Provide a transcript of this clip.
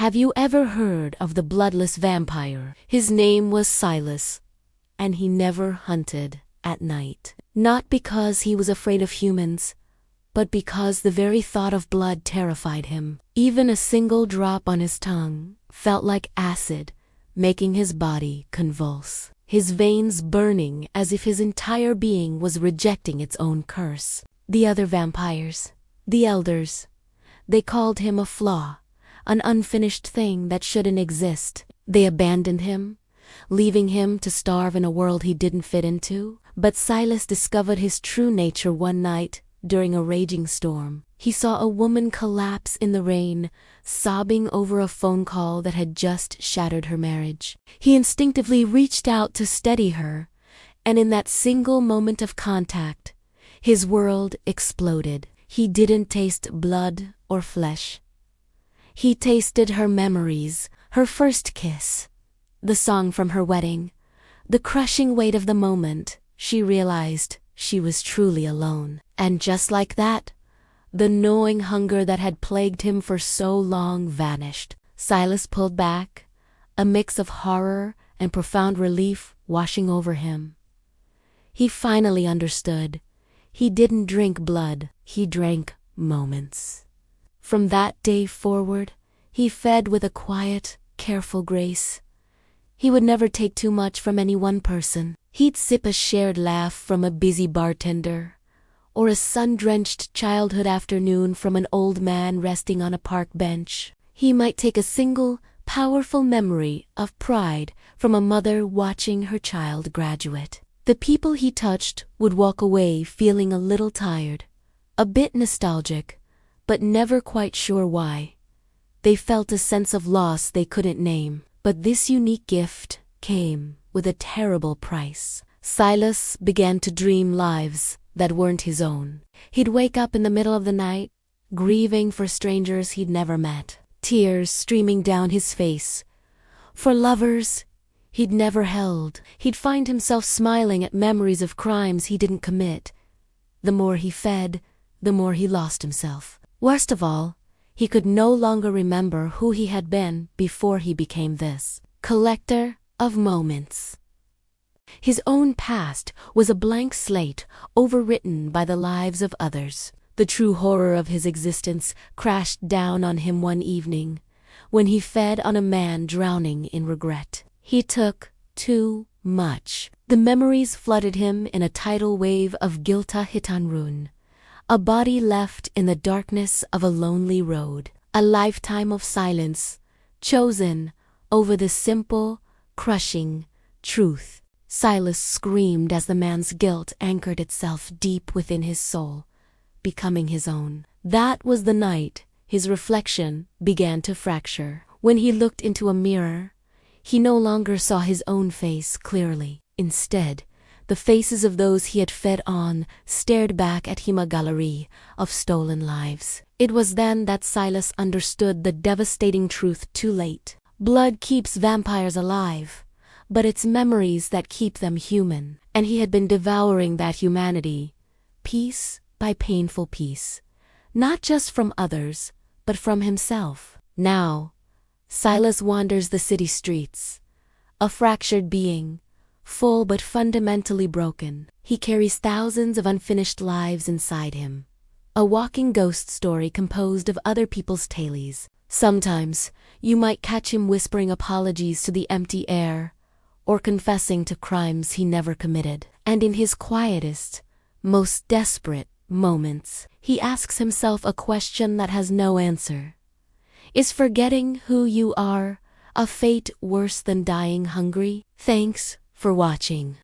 Have you ever heard of the Bloodless Vampire? His name was Silas, and he never hunted at night. Not because he was afraid of humans, but because the very thought of blood terrified him. Even a single drop on his tongue felt like acid, making his body convulse, his veins burning as if his entire being was rejecting its own curse. The other vampires, the elders, they called him a flaw, an unfinished thing that shouldn't exist. They abandoned him, leaving him to starve in a world he didn't fit into. But Silas discovered his true nature one night during a raging storm. He saw a woman collapse in the rain, sobbing over a phone call that had just shattered her marriage. He instinctively reached out to steady her, and in that single moment of contact, his world exploded. He didn't taste blood or flesh. He tasted her memories, her first kiss, the song from her wedding, the crushing weight of the moment. She realized she was truly alone. And just like that, the gnawing hunger that had plagued him for so long vanished. Silas pulled back, a mix of horror and profound relief washing over him. He finally understood. He didn't drink blood, he drank moments. From that day forward, he fed with a quiet, careful grace. He would never take too much from any one person. He'd sip a shared laugh from a busy bartender, or a sun-drenched childhood afternoon from an old man resting on a park bench. He might take a single, powerful memory of pride from a mother watching her child graduate. The people he touched would walk away feeling a little tired, a bit nostalgic, but never quite sure why. They felt a sense of loss they couldn't name. But this unique gift came with a terrible price. Silas began to dream lives that weren't his own. He'd wake up in the middle of the night, grieving for strangers he'd never met, tears streaming down his face. For lovers he'd never held. He'd find himself smiling at memories of crimes he didn't commit. The more he fed, the more he lost himself. Worst of all, he could no longer remember who he had been before he became this collector of moments. His own past was a blank slate overwritten by the lives of others. The true horror of his existence crashed down on him one evening, when he fed on a man drowning in regret. He took too much. The memories flooded him in a tidal wave of Gilta Hitanrun, a body left in the darkness of a lonely road, a lifetime of silence, chosen over the simple, crushing truth. Silas screamed as the man's guilt anchored itself deep within his soul, becoming his own. That was the night his reflection began to fracture. When he looked into a mirror, he no longer saw his own face clearly. Instead, the faces of those he had fed on stared back at him, a gallery of stolen lives. It was then that Silas understood the devastating truth too late. Blood keeps vampires alive, but it's memories that keep them human. And he had been devouring that humanity, piece by painful piece, not just from others, but from himself. Now, Silas wanders the city streets, a fractured being, full but fundamentally broken. He carries thousands of unfinished lives inside him, a walking ghost story composed of other people's tales. Sometimes, you might catch him whispering apologies to the empty air, or confessing to crimes he never committed. And in his quietest, most desperate moments, he asks himself a question that has no answer. Is forgetting who you are a fate worse than dying hungry? Thanks for watching.